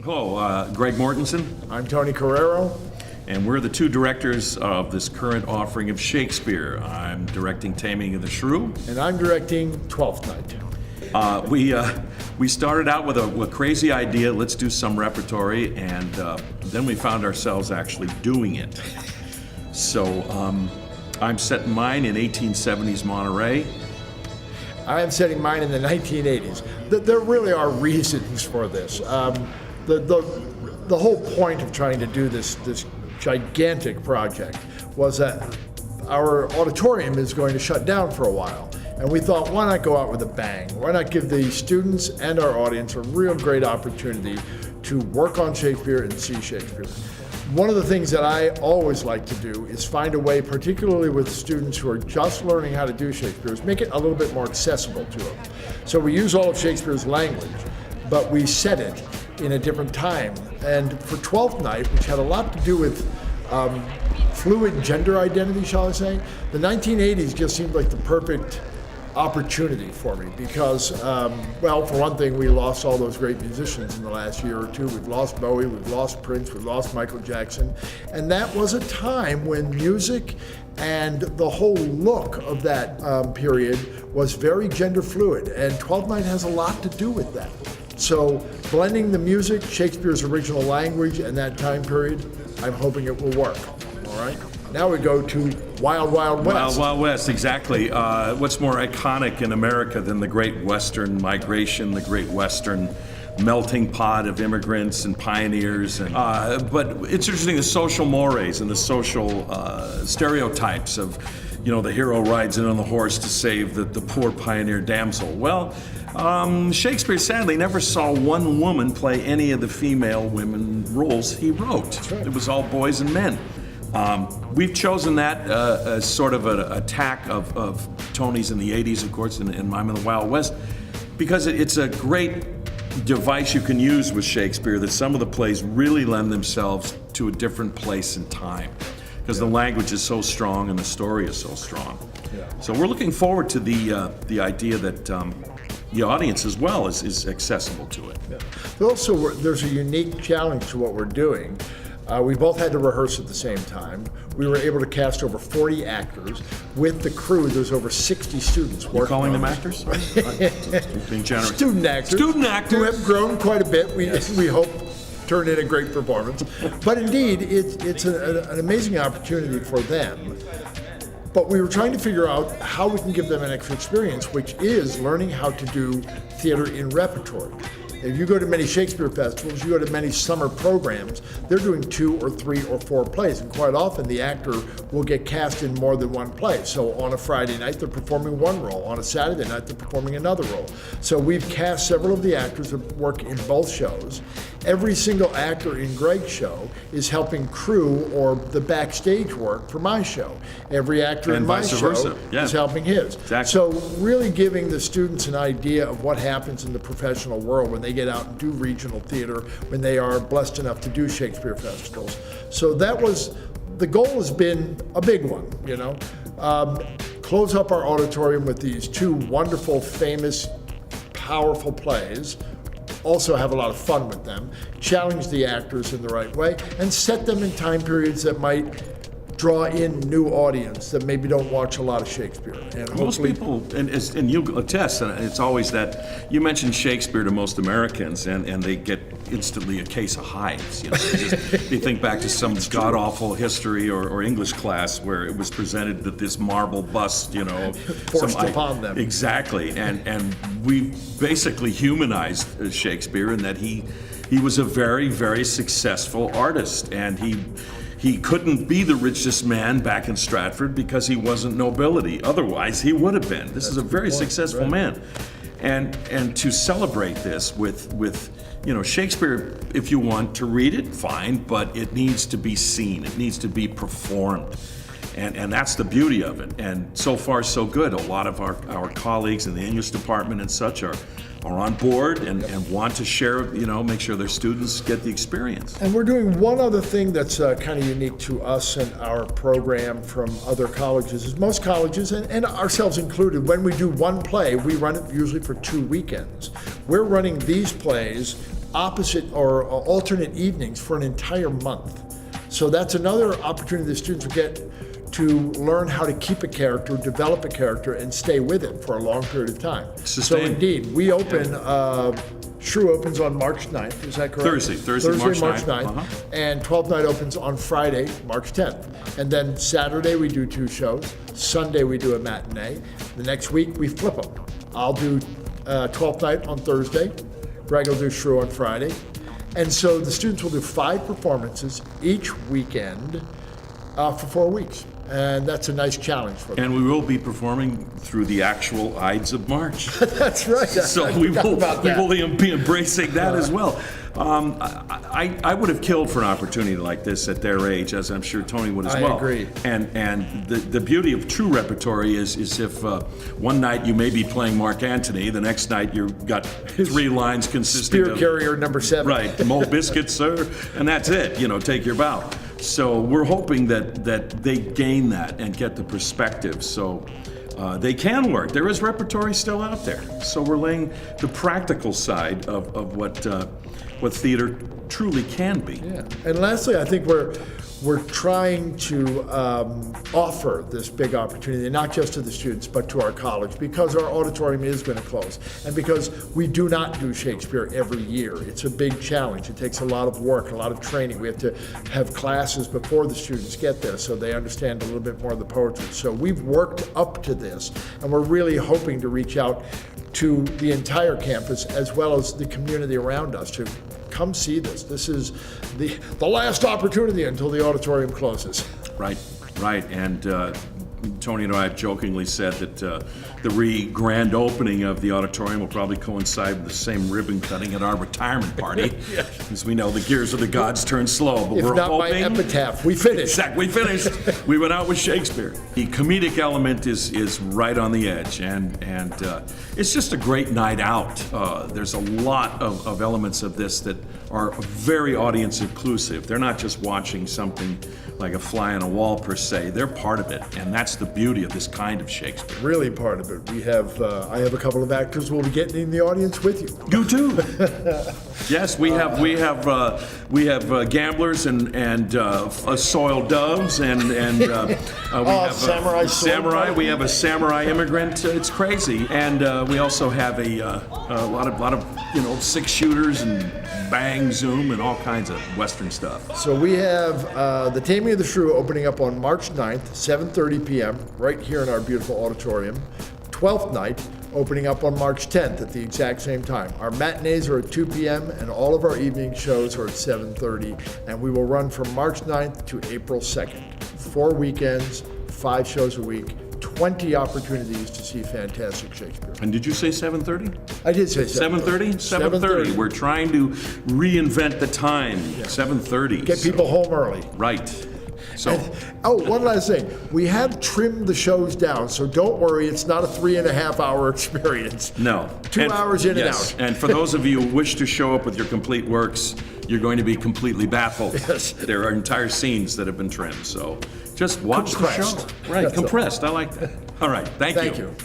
Hello, Greg Mortensen, I'm Tony Carrero. and we're the two directors of this current offering of Shakespeare. I'm directing Taming of the Shrew. And I'm directing Twelfth Night. We started out with a crazy idea, let's do some repertory, and then we found ourselves actually doing it. So I'm setting mine in 1870s Monterey. I am setting mine in the 1980s. There really are reasons for this. The whole point of trying to do this gigantic project was that our auditorium is going to shut down for a while. And we thought, why not go out with a bang? Why not give the students and our audience a real great opportunity to work on Shakespeare and see Shakespeare? One of the things that I always like to do is find a way, particularly with students who are just learning how to do Shakespeare, is make it a little bit more accessible to them. So we use all of Shakespeare's language, but we set it in a different time. And for Twelfth Night, which had a lot to do with fluid gender identity, shall I say, the 1980s just seemed like the perfect opportunity for me because, well, for one thing, we lost all those great musicians in the last year or two. We've lost Bowie, we've lost Prince, we've lost Michael Jackson. And that was a time when music and the whole look of that period was very gender fluid. And Twelfth Night has a lot to do with that. So blending the music, Shakespeare's original language, and that time period, I'm hoping it will work. All right? Now we go to Wild Wild West. Wild Wild West, exactly. What's more iconic in America than the Great Western Migration, the Great Western melting pot of immigrants and pioneers? And, but it's interesting, the social mores and the social stereotypes of, you know, the hero rides in on the horse to save the poor pioneer damsel. Well, Shakespeare sadly never saw one woman play any of the female women roles he wrote. That's right. It was all boys and men. We've chosen that as sort of an attack of Tony's in the 80s, of course, and Mime in the Wild West, because it's a great device you can use with Shakespeare that some of the plays really lend themselves to a different place and time, because the language is so strong and the story is so strong. Yeah. So we're looking forward to the idea that the audience as well is accessible to it. Yeah. Also, there's a unique challenge to what we're doing. We both had to rehearse at the same time. We were able to cast over 40 actors. With the crew, there's over 60 students working. You're calling on them this. actors? Being generous. Student actors. Student actors. Who have grown quite a bit. We hope turn in a great performance. But indeed, it's an amazing opportunity for them. But we were trying to figure out how we can give them an extra experience, which is learning how to do theater in repertory. If you go to many Shakespeare festivals, you go to many summer programs, they're doing 2 or 3 or 4 plays, and quite often the actor will get cast in more than one play. So on a Friday night, they're performing one role. On a Saturday night, they're performing another role. So we've cast several of the actors that work in both shows. Every single actor in Greg's show is helping crew or the backstage work for my show. Every actor And in my vice show versa. Yeah. is helping his. Exactly. So really giving the students an idea of what happens in the professional world when they get out and do regional theater, when they are blessed enough to do Shakespeare festivals. So that was, the goal has been a big one, you know. Close up our auditorium with these 2 wonderful, famous, powerful plays, also have a lot of fun with them, challenge the actors in the right way, and set them in time periods that might draw in new audience that maybe don't watch a lot of Shakespeare. And Most people, and you attest, and it's always that, you mention Shakespeare to most Americans, and they get instantly a case of hives. You know, they think back to some god-awful history or English class where it was presented that this marble bust, you know, Forced upon them. Exactly, and we basically humanized Shakespeare in that he was a very, very successful artist, and he couldn't be the richest man back in Stratford because he wasn't nobility. Otherwise, he would have been. This is a very successful man. And to celebrate this with you know, Shakespeare, if you want to read it, fine, but it needs to be seen. It needs to be performed. And that's the beauty of it. And so far, so good. A lot of our colleagues in the English department and such are on board and want to share, you know, make sure their students get the experience. And we're doing one other thing that's kind of unique to us and our program from other colleges. Is most colleges, and ourselves included, when we do one play, we run it usually for 2 weekends. We're running these plays opposite or alternate evenings for an entire month. So that's another opportunity the students will get to learn how to keep a character, develop a character, and stay with it for a long period of time. So Sustain. indeed, we open, Shrew opens on March 9th, is that correct? Thursday, March 9th. And 12th Night opens on Friday, March 10th. And then Saturday we do 2 shows, Sunday we do a matinee. The next week we flip them. I'll do 12th Night on Thursday, Greg will do Shrew on Friday. And so the students will do 5 performances each weekend for 4 weeks. And that's a nice challenge for them. And we will be performing through the actual Ides of March. That's right. So we will be embracing that as well. I would have killed for an opportunity like this at their age, as I'm sure Tony would as well. I agree. And the beauty of true repertory is if one night you may be playing Mark Antony, the next night you've got 3 lines consisting Spear of carrier number 7. right, Mo biscuits, sir, and that's it. Take your bow. So we're hoping that they gain that and get the perspective. So. They can work. There is repertory still out there. So we're laying the practical side of what theater truly can be. Yeah. And lastly, I think we're trying to offer this big opportunity, not just to the students, but to our college, because our auditorium is going to close, and because we do not do Shakespeare every year. It's a big challenge. It takes a lot of work, a lot of training. We have to have classes before the students get there so they understand a little bit more of the poetry. So we've worked up to this, and we're really hoping to reach out to the entire campus as well as the community around us to come see this. This is the last opportunity until the auditorium closes. Right. And Tony and I have jokingly said that the grand opening of the auditorium will probably coincide with the same ribbon cutting at our retirement party. As we know, the gears of the gods turn slow, but If we're not hoping. my epitaph, we finished. Exactly, we finished. We went out with Shakespeare. The comedic element is right on the edge, and it's just a great night out. There's a lot of elements of this that are very audience inclusive. They're not just watching something like a fly on a wall per se. They're part of it, and that's the beauty of this kind of Shakespeare. Really part of it. We have, I have a couple of actors who will be getting in the audience with you. You too. Yes, we have gamblers and soiled doves and we have samurai. We have a samurai immigrant. It's crazy, and we also have a lot of 6 shooters and bang zoom and all kinds of Western stuff. So we have the Taming of the Shrew opening up on March 9th, 7:30 p.m., right here in our beautiful auditorium. 12th Night opening up on March 10th at the exact same time. Our matinees are at 2 p.m. and all of our evening shows are at 7:30, and we will run from March 9th to April 2nd. 4 weekends, 5 shows a week, 20 opportunities to see fantastic Shakespeare. And did you say 7:30? I did say 7:30? 7:30. We're trying to reinvent the time. 7:30. Get people home early. Right. So. One last thing. We have trimmed the shows down, so don't worry, it's not a 3.5 hour experience. No. 2 hours in yes. and out. And for those of you who wish to show up with your complete works, you're going to be completely baffled. Yes. There are entire scenes that have been trimmed, so just watch Compressed. the show. Right, That's compressed. I like that. All right, thank you. Thank you.